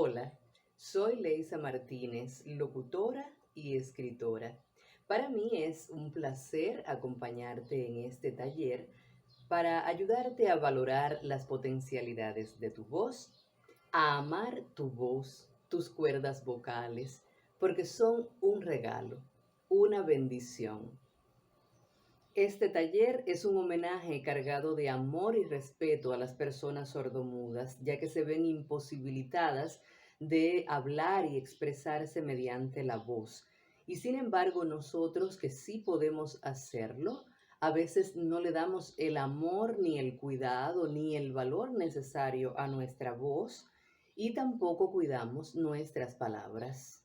Hola, soy Leisa Martínez, locutora y escritora. Para mí es un placer acompañarte en este taller para ayudarte a valorar las potencialidades de tu voz, a amar tu voz, tus cuerdas vocales, porque son un regalo, una bendición. Este taller es un homenaje cargado de amor y respeto a las personas sordomudas, ya que se ven imposibilitadas de hablar y expresarse mediante la voz. Y sin embargo, nosotros que sí podemos hacerlo, a veces no le damos el amor, ni el cuidado, ni el valor necesario a nuestra voz y tampoco cuidamos nuestras palabras.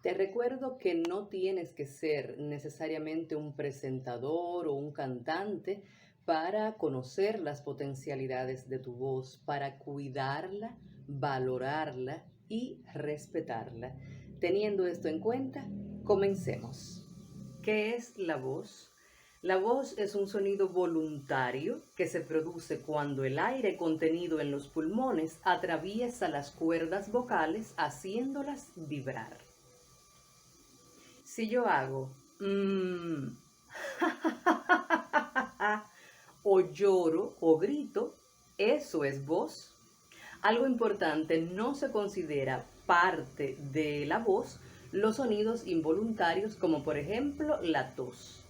Te recuerdo que no tienes que ser necesariamente un presentador o un cantante para conocer las potencialidades de tu voz, para cuidarla, valorarla y respetarla. Teniendo esto en cuenta, comencemos. ¿Qué es la voz? La voz es un sonido voluntario que se produce cuando el aire contenido en los pulmones atraviesa las cuerdas vocales haciéndolas vibrar. Si yo hago o lloro o grito, eso es voz. Algo importante, no se considera parte de la voz los sonidos involuntarios como por ejemplo la tos.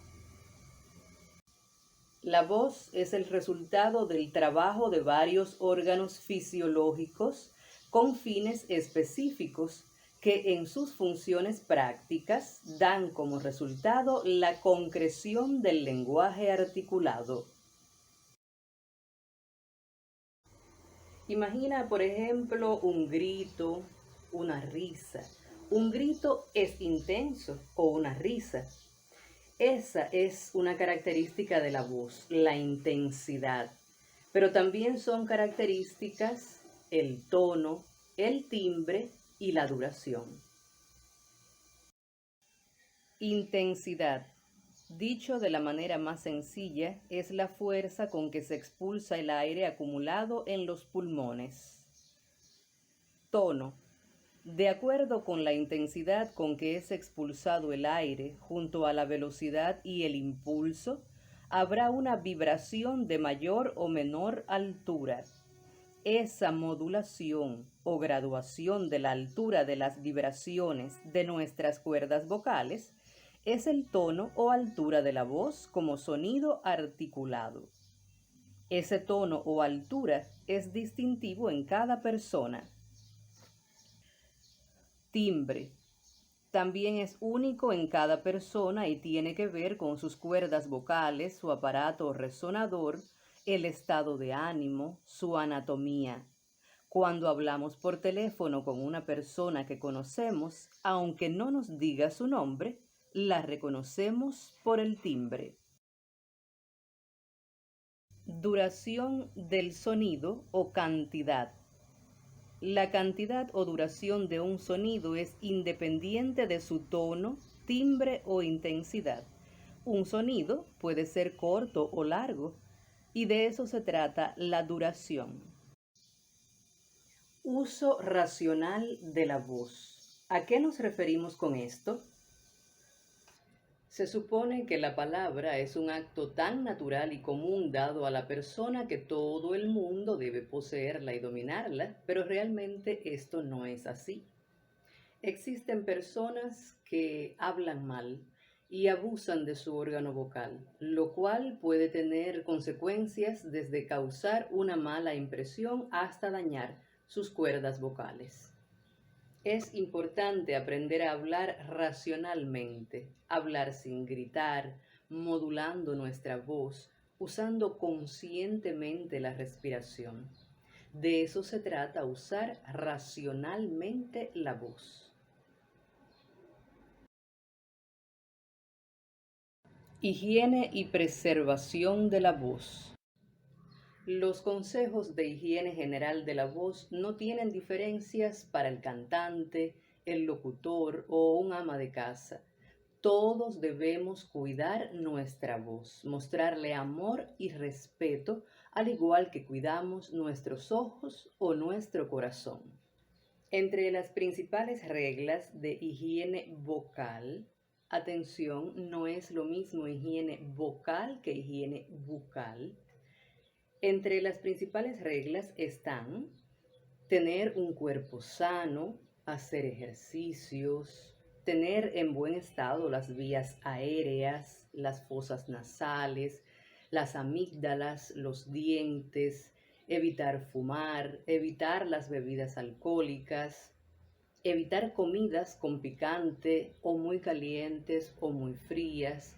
La voz es el resultado del trabajo de varios órganos fisiológicos con fines específicos que en sus funciones prácticas dan como resultado la concreción del lenguaje articulado. Imagina, por ejemplo, un grito, una risa. Un grito es intenso o una risa. Esa es una característica de la voz, la intensidad. Pero también son características el tono, el timbre y la duración. Intensidad. Dicho de la manera más sencilla, es la fuerza con que se expulsa el aire acumulado en los pulmones. Tono. De acuerdo con la intensidad con que es expulsado el aire junto a la velocidad y el impulso, habrá una vibración de mayor o menor altura. Esa modulación o graduación de la altura de las vibraciones de nuestras cuerdas vocales es el tono o altura de la voz como sonido articulado. Ese tono o altura es distintivo en cada persona. Timbre. También es único en cada persona y tiene que ver con sus cuerdas vocales, su aparato resonador, el estado de ánimo, su anatomía. Cuando hablamos por teléfono con una persona que conocemos, aunque no nos diga su nombre, la reconocemos por el timbre. Duración del sonido o cantidad. La cantidad o duración de un sonido es independiente de su tono, timbre o intensidad. Un sonido puede ser corto o largo, y de eso se trata la duración. Uso racional de la voz. ¿A qué nos referimos con esto? Se supone que la palabra es un acto tan natural y común dado a la persona que todo el mundo debe poseerla y dominarla, pero realmente esto no es así. Existen personas que hablan mal y abusan de su órgano vocal, lo cual puede tener consecuencias desde causar una mala impresión hasta dañar sus cuerdas vocales. Es importante aprender a hablar racionalmente, hablar sin gritar, modulando nuestra voz, usando conscientemente la respiración. De eso se trata, usar racionalmente la voz. Higiene y preservación de la voz. Los consejos de higiene general de la voz no tienen diferencias para el cantante, el locutor o un ama de casa. Todos debemos cuidar nuestra voz, mostrarle amor y respeto, al igual que cuidamos nuestros ojos o nuestro corazón. Entre las principales reglas de higiene vocal, atención, no es lo mismo higiene vocal que higiene bucal. Entre las principales reglas están tener un cuerpo sano, hacer ejercicios, tener en buen estado las vías aéreas, las fosas nasales, las amígdalas, los dientes, evitar fumar, evitar las bebidas alcohólicas, evitar comidas con picante o muy calientes o muy frías,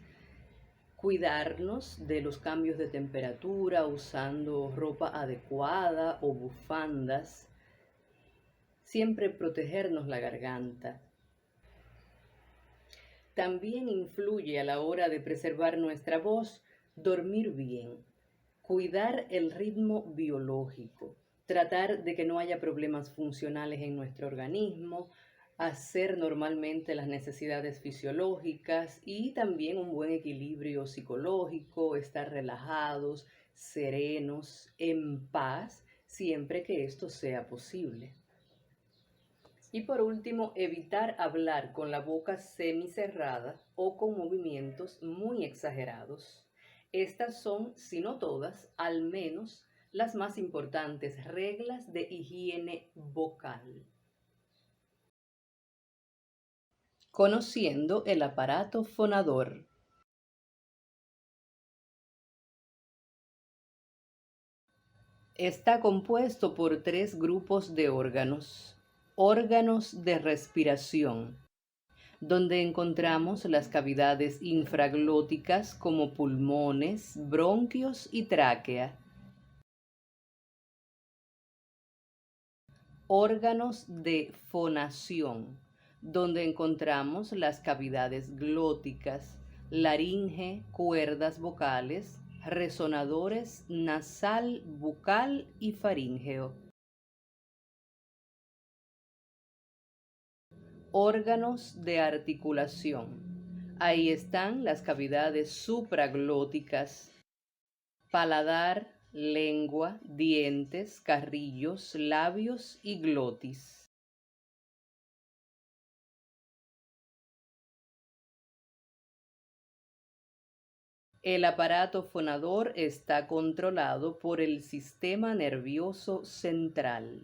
cuidarnos de los cambios de temperatura usando ropa adecuada o bufandas, siempre protegernos la garganta. También influye a la hora de preservar nuestra voz dormir bien, cuidar el ritmo biológico, tratar de que no haya problemas funcionales en nuestro organismo, hacer normalmente las necesidades fisiológicas y también un buen equilibrio psicológico, estar relajados, serenos, en paz, siempre que esto sea posible. Y por último, evitar hablar con la boca semicerrada o con movimientos muy exagerados. Estas son, si no todas, al menos las más importantes reglas de higiene vocal. Conociendo el aparato fonador. Está compuesto por tres grupos de órganos. Órganos de respiración, donde encontramos las cavidades infraglóticas como pulmones, bronquios y tráquea. Órganos de fonación, donde encontramos las cavidades glóticas, laringe, cuerdas vocales, resonadores nasal, bucal y faríngeo. Órganos de articulación. Ahí están las cavidades supraglóticas, paladar, lengua, dientes, carrillos, labios y glotis. El aparato fonador está controlado por el sistema nervioso central.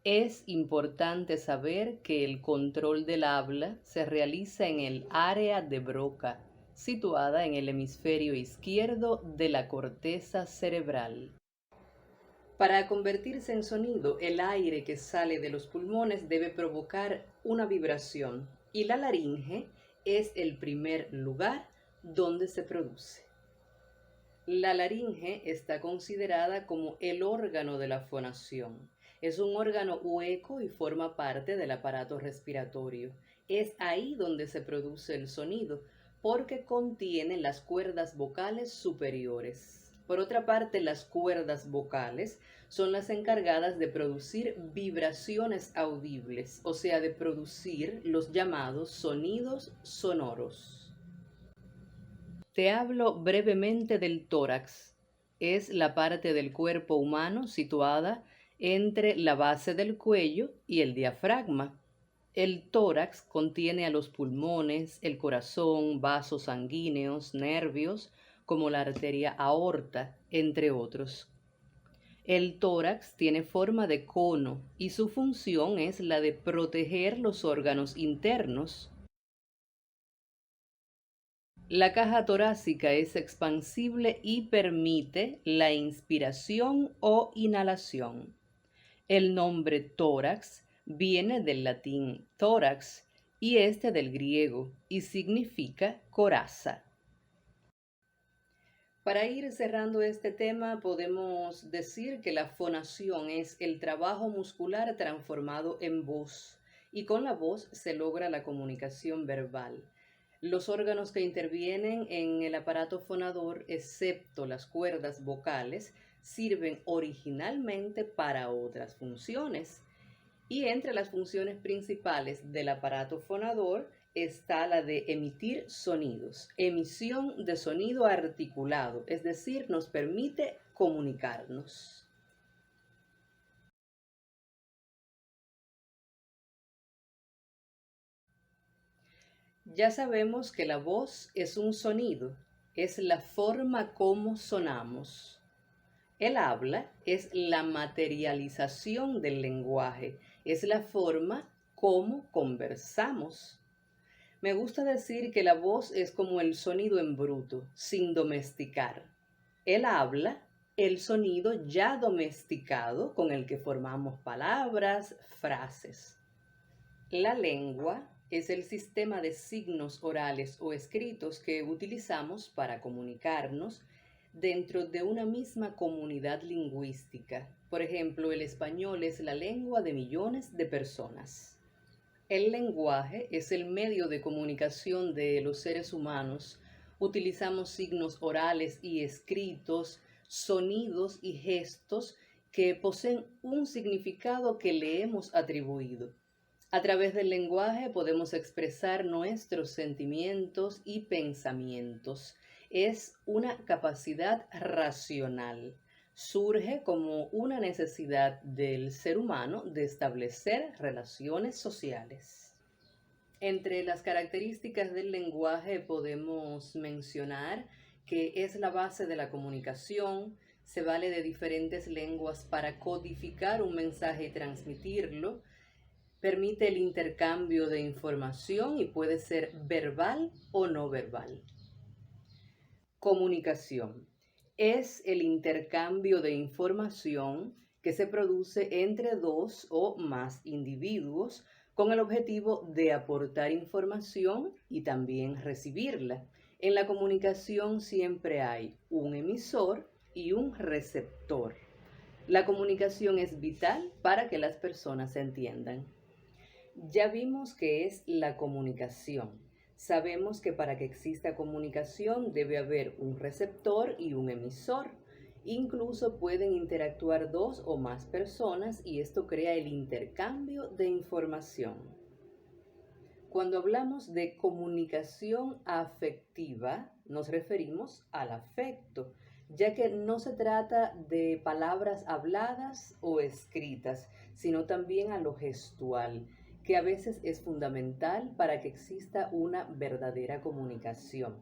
Es importante saber que el control del habla se realiza en el área de Broca, situada en el hemisferio izquierdo de la corteza cerebral. Para convertirse en sonido, el aire que sale de los pulmones debe provocar una vibración y la laringe es el primer lugar donde se produce. La laringe está considerada como el órgano de la fonación. Es un órgano hueco y forma parte del aparato respiratorio. Es ahí donde se produce el sonido, porque contiene las cuerdas vocales superiores. Por otra parte, las cuerdas vocales son las encargadas de producir vibraciones audibles, o sea, de producir los llamados sonidos sonoros. Te hablo brevemente del tórax. Es la parte del cuerpo humano situada entre la base del cuello y el diafragma. El tórax contiene a los pulmones, el corazón, vasos sanguíneos, nervios, como la arteria aorta, entre otros. El tórax tiene forma de cono y su función es la de proteger los órganos internos. La caja torácica es expansible y permite la inspiración o inhalación. El nombre tórax viene del latín tórax y este del griego y significa coraza. Para ir cerrando este tema, podemos decir que la fonación es el trabajo muscular transformado en voz y con la voz se logra la comunicación verbal. Los órganos que intervienen en el aparato fonador, excepto las cuerdas vocales, sirven originalmente para otras funciones. Y entre las funciones principales del aparato fonador está la de emitir sonidos, emisión de sonido articulado, es decir, nos permite comunicarnos. Ya sabemos que la voz es un sonido, es la forma como sonamos. El habla es la materialización del lenguaje, es la forma como conversamos. Me gusta decir que la voz es como el sonido en bruto, sin domesticar. El habla, el sonido ya domesticado con el que formamos palabras, frases. La lengua es el sistema de signos orales o escritos que utilizamos para comunicarnos dentro de una misma comunidad lingüística. Por ejemplo, el español es la lengua de millones de personas. El lenguaje es el medio de comunicación de los seres humanos. Utilizamos signos orales y escritos, sonidos y gestos que poseen un significado que le hemos atribuido. A través del lenguaje podemos expresar nuestros sentimientos y pensamientos. Es una capacidad racional. Surge como una necesidad del ser humano de establecer relaciones sociales. Entre las características del lenguaje podemos mencionar que es la base de la comunicación, se vale de diferentes lenguas para codificar un mensaje y transmitirlo, permite el intercambio de información y puede ser verbal o no verbal. Comunicación es el intercambio de información que se produce entre dos o más individuos con el objetivo de aportar información y también recibirla. En la comunicación siempre hay un emisor y un receptor. La comunicación es vital para que las personas se entiendan. Ya vimos que es la comunicación. Sabemos que para que exista comunicación debe haber un receptor y un emisor. Incluso pueden interactuar dos o más personas y esto crea el intercambio de información. Cuando hablamos de comunicación afectiva, nos referimos al afecto, ya que no se trata de palabras habladas o escritas, sino también a lo gestual, que a veces es fundamental para que exista una verdadera comunicación.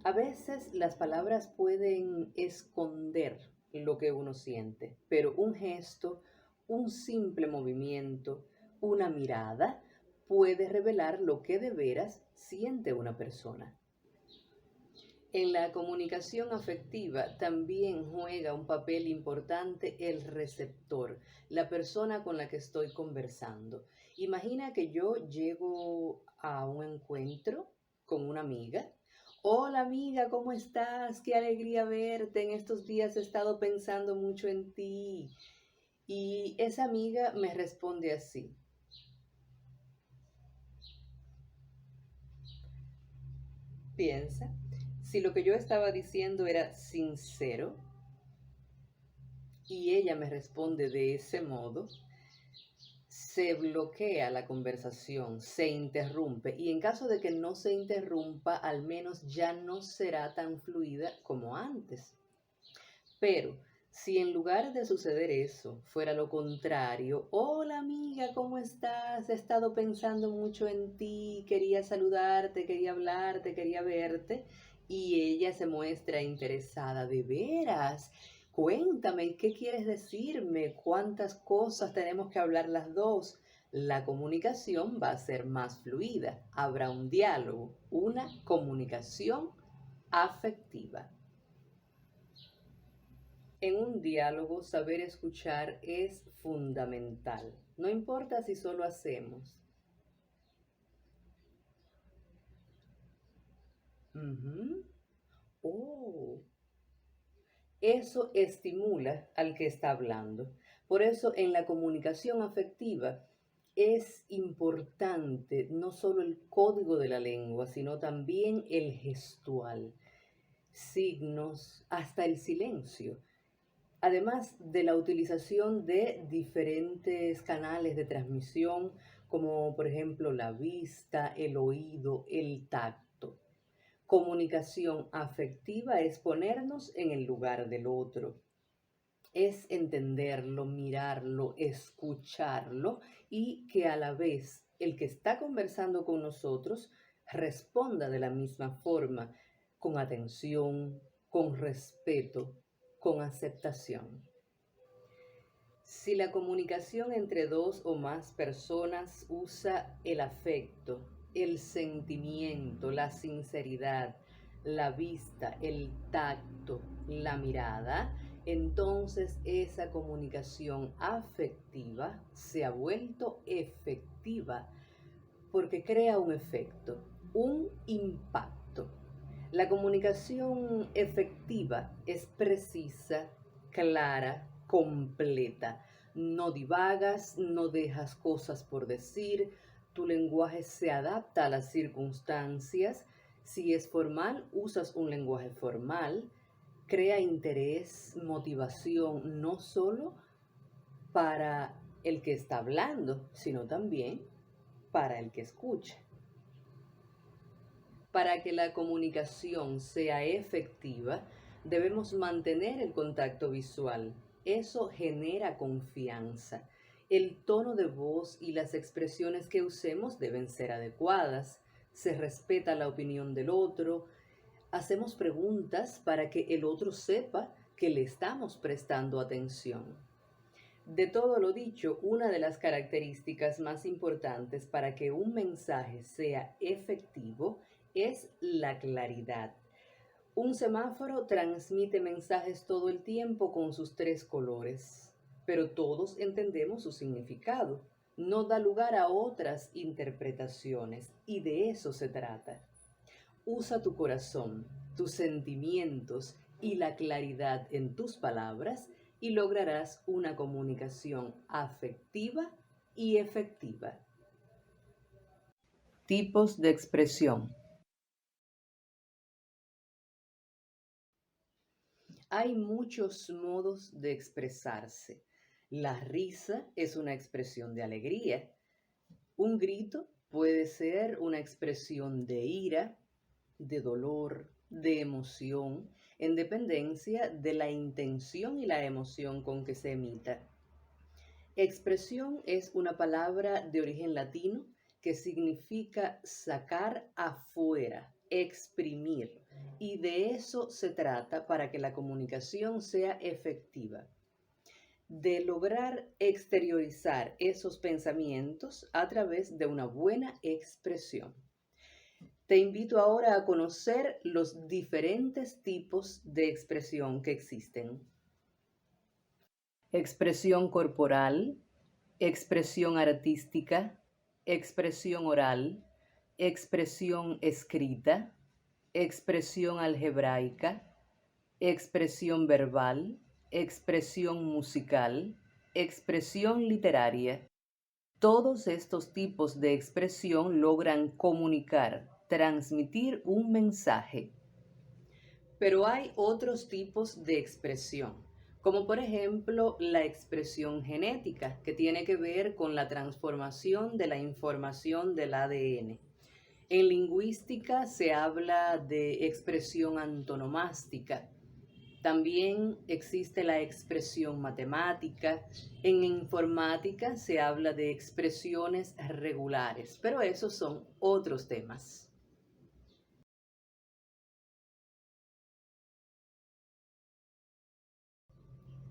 A veces las palabras pueden esconder lo que uno siente, pero un gesto, un simple movimiento, una mirada, puede revelar lo que de veras siente una persona. En la comunicación afectiva también juega un papel importante el receptor, la persona con la que estoy conversando. Imagina que yo llego a un encuentro con una amiga. Hola amiga, ¿cómo estás? Qué alegría verte. En estos días he estado pensando mucho en ti. Y esa amiga me responde así. Piensa, si lo que yo estaba diciendo era sincero y ella me responde de ese modo, se bloquea la conversación, se interrumpe y en caso de que no se interrumpa, al menos ya no será tan fluida como antes. Pero si en lugar de suceder eso fuera lo contrario, hola amiga, ¿cómo estás? He estado pensando mucho en ti, quería saludarte, quería hablarte, quería verte, y ella se muestra interesada de veras. Cuéntame, ¿qué quieres decirme? ¿Cuántas cosas tenemos que hablar las dos? La comunicación va a ser más fluida, habrá un diálogo, una comunicación afectiva. En un diálogo, saber escuchar es fundamental. No importa si solo hacemos. Ujú. Oh, eso estimula al que está hablando. Por eso en la comunicación afectiva es importante no solo el código de la lengua, sino también el gestual, signos, hasta el silencio. Además de la utilización de diferentes canales de transmisión, como por ejemplo la vista, el oído, el tacto. Comunicación afectiva es ponernos en el lugar del otro, es entenderlo, mirarlo, escucharlo y que a la vez el que está conversando con nosotros responda de la misma forma, con atención, con respeto, con aceptación. Si la comunicación entre dos o más personas usa el afecto, el sentimiento, la sinceridad, la vista, el tacto, la mirada, entonces esa comunicación afectiva se ha vuelto efectiva porque crea un efecto, un impacto. La comunicación efectiva es precisa, clara, completa. No divagas, no dejas cosas por decir, tu lenguaje se adapta a las circunstancias. Si es formal, usas un lenguaje formal, crea interés, motivación, no solo para el que está hablando, sino también para el que escucha. Para que la comunicación sea efectiva, debemos mantener el contacto visual. Eso genera confianza. El tono de voz y las expresiones que usemos deben ser adecuadas. Se respeta la opinión del otro. Hacemos preguntas para que el otro sepa que le estamos prestando atención. De todo lo dicho, una de las características más importantes para que un mensaje sea efectivo es la claridad. Un semáforo transmite mensajes todo el tiempo con sus tres colores, pero todos entendemos su significado. No da lugar a otras interpretaciones y de eso se trata. Usa tu corazón, tus sentimientos y la claridad en tus palabras y lograrás una comunicación afectiva y efectiva. Tipos de expresión. Hay muchos modos de expresarse. La risa es una expresión de alegría. Un grito puede ser una expresión de ira, de dolor, de emoción, en dependencia de la intención y la emoción con que se emita. Expresión es una palabra de origen latino que significa sacar afuera, exprimir, y de eso se trata para que la comunicación sea efectiva, de lograr exteriorizar esos pensamientos a través de una buena expresión. Te invito ahora a conocer los diferentes tipos de expresión que existen. Expresión corporal, expresión artística, expresión oral, expresión escrita, expresión algebraica, expresión verbal, expresión musical, expresión literaria. Todos estos tipos de expresión logran comunicar, transmitir un mensaje. Pero hay otros tipos de expresión, como por ejemplo la expresión genética, que tiene que ver con la transformación de la información del ADN. En lingüística se habla de expresión antonomástica. También existe la expresión matemática. En informática se habla de expresiones regulares, pero esos son otros temas.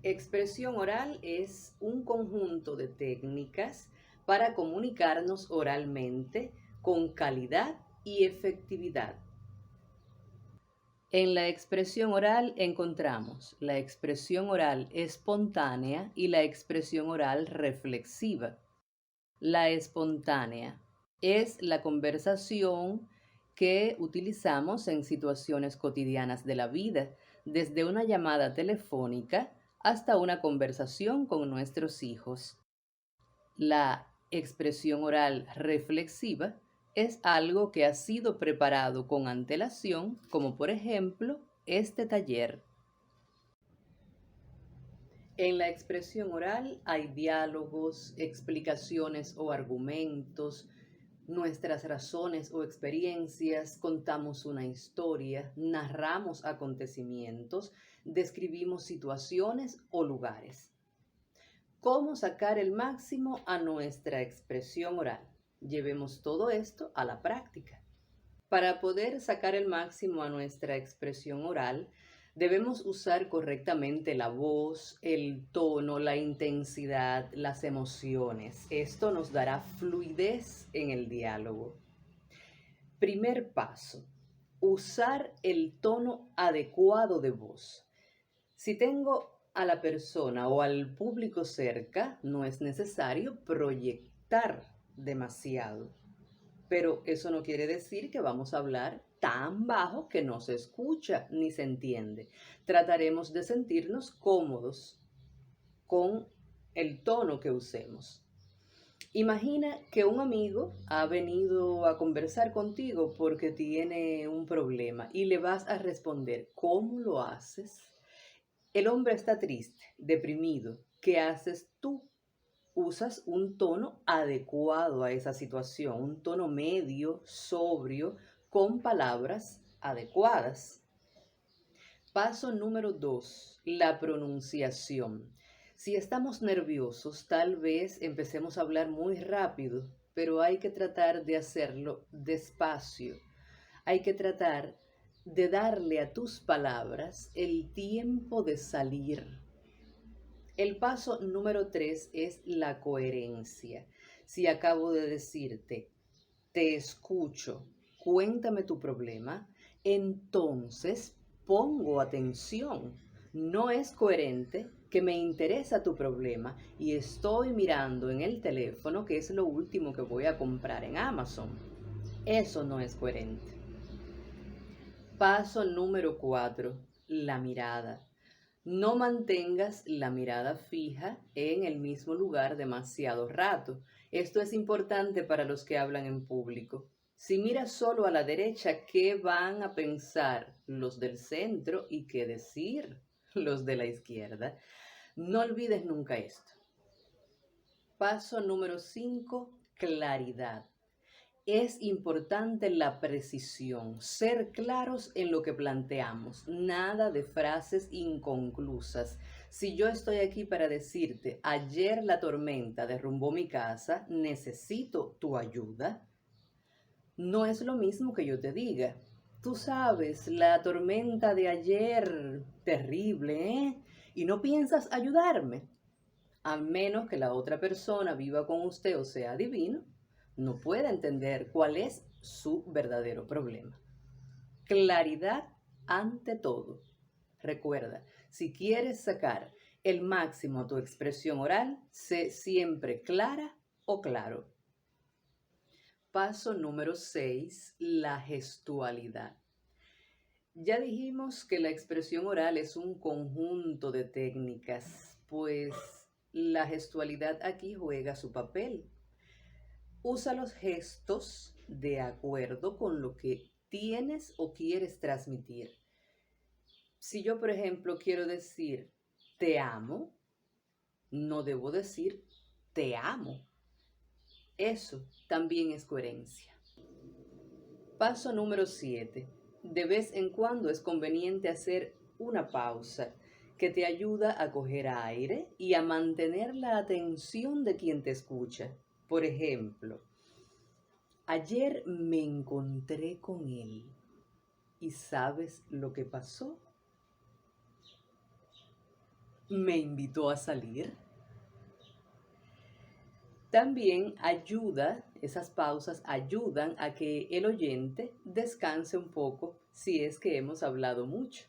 Expresión oral es un conjunto de técnicas para comunicarnos oralmente con calidad y efectividad. En la expresión oral encontramos la expresión oral espontánea y la expresión oral reflexiva. La espontánea es la conversación que utilizamos en situaciones cotidianas de la vida, desde una llamada telefónica hasta una conversación con nuestros hijos. La expresión oral reflexiva es algo que ha sido preparado con antelación, como por ejemplo este taller. En la expresión oral hay diálogos, explicaciones o argumentos, nuestras razones o experiencias, contamos una historia, narramos acontecimientos, describimos situaciones o lugares. ¿Cómo sacar el máximo a nuestra expresión oral? Llevemos todo esto a la práctica. Para poder sacar el máximo a nuestra expresión oral, debemos usar correctamente la voz, el tono, la intensidad, las emociones. Esto nos dará fluidez en el diálogo. Primer paso, usar el tono adecuado de voz. Si tengo a la persona o al público cerca, no es necesario proyectar demasiado. Pero eso no quiere decir que vamos a hablar tan bajo que no se escucha ni se entiende. Trataremos de sentirnos cómodos con el tono que usemos. Imagina que un amigo ha venido a conversar contigo porque tiene un problema y le vas a responder, ¿cómo lo haces? El hombre está triste, deprimido. ¿Qué haces tú? Usas un tono adecuado a esa situación, un tono medio, sobrio, con palabras adecuadas. Paso número 2, la pronunciación. Si estamos nerviosos, tal vez empecemos a hablar muy rápido, pero hay que tratar de hacerlo despacio. Hay que tratar de darle a tus palabras el tiempo de salir. El paso número 3 es la coherencia. Si acabo de decirte, te escucho, cuéntame tu problema, entonces pongo atención. No es coherente que me interesa tu problema y estoy mirando en el teléfono que es lo último que voy a comprar en Amazon. Eso no es coherente. Paso número 4, la mirada. No mantengas la mirada fija en el mismo lugar demasiado rato. Esto es importante para los que hablan en público. Si miras solo a la derecha, ¿qué van a pensar los del centro y qué decir los de la izquierda? No olvides nunca esto. Paso número 5, claridad. Es importante la precisión, ser claros en lo que planteamos, nada de frases inconclusas. Si yo estoy aquí para decirte, ayer la tormenta derrumbó mi casa, necesito tu ayuda, no es lo mismo que yo te diga, tú sabes, la tormenta de ayer, terrible, ¿eh? Y no piensas ayudarme, a menos que la otra persona viva con usted o sea divino, no puede entender cuál es su verdadero problema. Claridad ante todo. Recuerda, si quieres sacar el máximo a tu expresión oral, sé siempre clara o claro. Paso número 6, la gestualidad. Ya dijimos que la expresión oral es un conjunto de técnicas, pues la gestualidad aquí juega su papel. Usa los gestos de acuerdo con lo que tienes o quieres transmitir. Si yo, por ejemplo, quiero decir te amo, no debo decir te amo. Eso también es coherencia. Paso número 7. De vez en cuando es conveniente hacer una pausa que te ayuda a coger aire y a mantener la atención de quien te escucha. Por ejemplo, ayer me encontré con él y ¿sabes lo que pasó? Me invitó a salir. También esas pausas ayudan a que el oyente descanse un poco si es que hemos hablado mucho.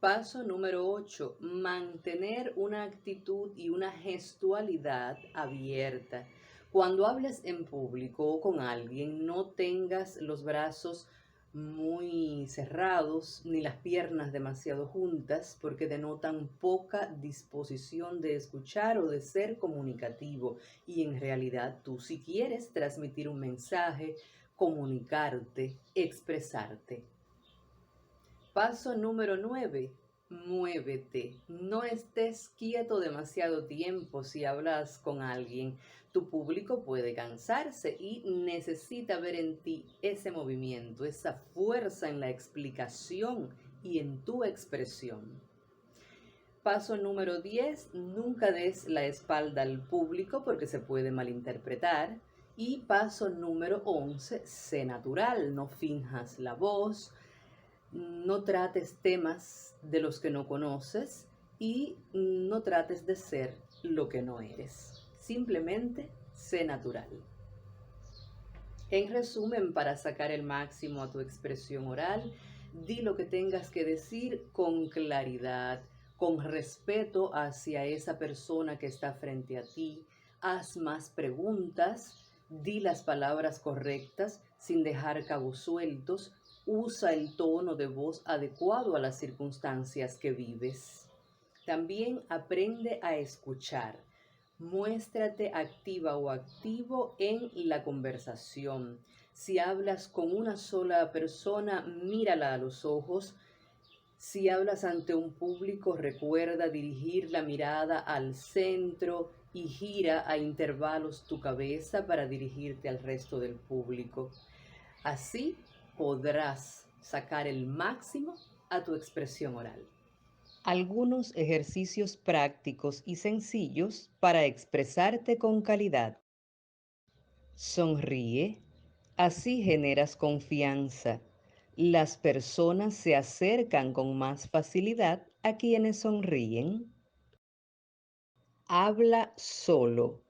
Paso número 8, mantener una actitud y una gestualidad abierta. Cuando hables en público o con alguien, no tengas los brazos muy cerrados ni las piernas demasiado juntas porque denotan poca disposición de escuchar o de ser comunicativo. Y en realidad tú si quieres transmitir un mensaje, comunicarte, expresarte. Paso número 9, muévete. No estés quieto demasiado tiempo si hablas con alguien. Tu público puede cansarse y necesita ver en ti ese movimiento, esa fuerza en la explicación y en tu expresión. Paso número 10, nunca des la espalda al público porque se puede malinterpretar. Y paso número 11, sé natural, no finjas la voz, no trates temas de los que no conoces y no trates de ser lo que no eres. Simplemente sé natural. En resumen, para sacar el máximo a tu expresión oral, di lo que tengas que decir con claridad, con respeto hacia esa persona que está frente a ti. Haz más preguntas, di las palabras correctas sin dejar cabos sueltos. Usa el tono de voz adecuado a las circunstancias que vives. También aprende a escuchar. Muéstrate activa o activo en la conversación. Si hablas con una sola persona, mírala a los ojos. Si hablas ante un público, recuerda dirigir la mirada al centro y gira a intervalos tu cabeza para dirigirte al resto del público. Así podrás sacar el máximo a tu expresión oral. Algunos ejercicios prácticos y sencillos para expresarte con calidad. Sonríe, así generas confianza. Las personas se acercan con más facilidad a quienes sonríen. Habla solo.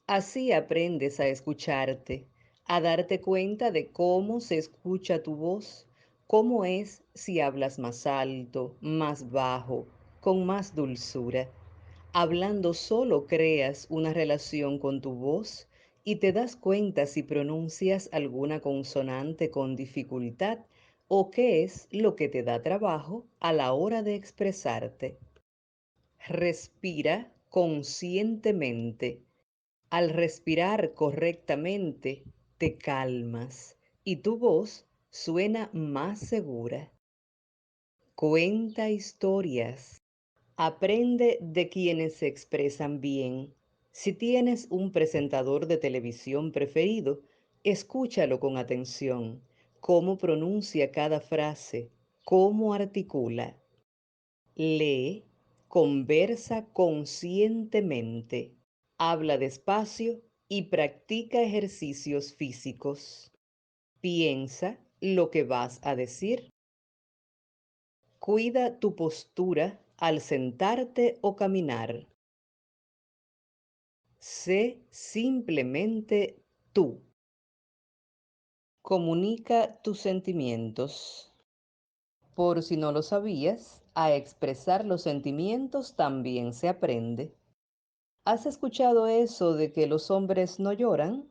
Así aprendes a escucharte, a darte cuenta de cómo se escucha tu voz, cómo es si hablas más alto, más bajo, con más dulzura. Hablando solo creas una relación con tu voz y te das cuenta si pronuncias alguna consonante con dificultad o qué es lo que te da trabajo a la hora de expresarte. Respira conscientemente. Al respirar correctamente, te calmas y tu voz suena más segura. Cuenta historias. Aprende de quienes se expresan bien. Si tienes un presentador de televisión preferido, escúchalo con atención. Cómo pronuncia cada frase, cómo articula. Lee, conversa conscientemente. Habla despacio y practica ejercicios físicos. Piensa lo que vas a decir. Cuida tu postura al sentarte o caminar. Sé simplemente tú. Comunica tus sentimientos. Por si no lo sabías, a expresar los sentimientos también se aprende. ¿Has escuchado eso de que los hombres no lloran?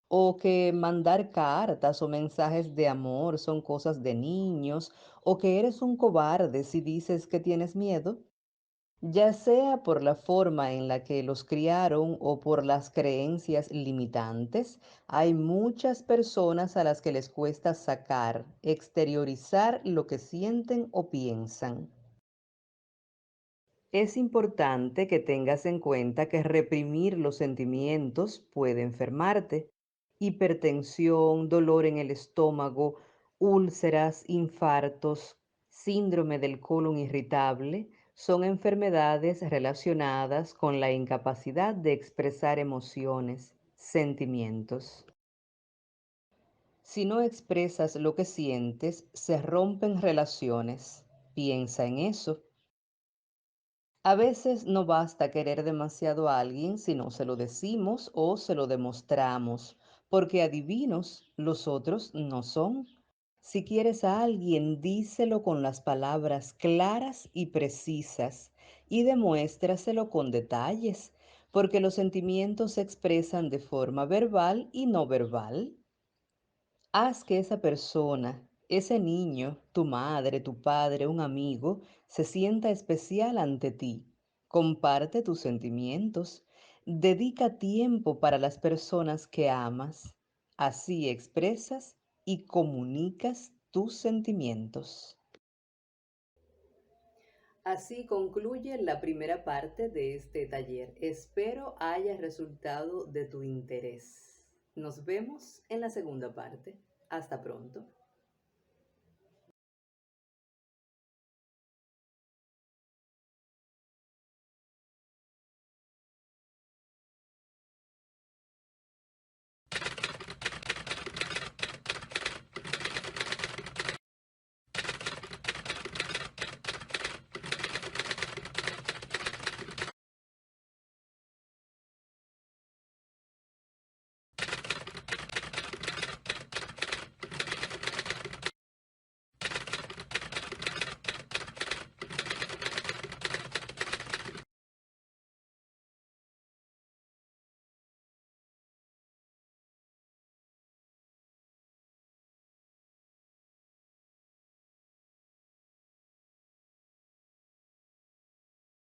¿O que mandar cartas o mensajes de amor son cosas de niños? ¿O que eres un cobarde si dices que tienes miedo? Ya sea por la forma en la que los criaron o por las creencias limitantes, hay muchas personas a las que les cuesta sacar, exteriorizar lo que sienten o piensan. Es importante que tengas en cuenta que reprimir los sentimientos puede enfermarte. Hipertensión, dolor en el estómago, úlceras, infartos, síndrome del colon irritable son enfermedades relacionadas con la incapacidad de expresar emociones, sentimientos. Si no expresas lo que sientes, se rompen relaciones. Piensa en eso. A veces no basta querer demasiado a alguien si no se lo decimos o se lo demostramos, porque adivinos los otros no son. Si quieres a alguien, díselo con las palabras claras y precisas y demuéstraselo con detalles, porque los sentimientos se expresan de forma verbal y no verbal. Haz que esa persona, ese niño, tu madre, tu padre, un amigo, se sienta especial ante ti. Comparte tus sentimientos. Dedica tiempo para las personas que amas. Así expresas y comunicas tus sentimientos. Así concluye la primera parte de este taller. Espero haya resultado de tu interés. Nos vemos en la segunda parte. Hasta pronto.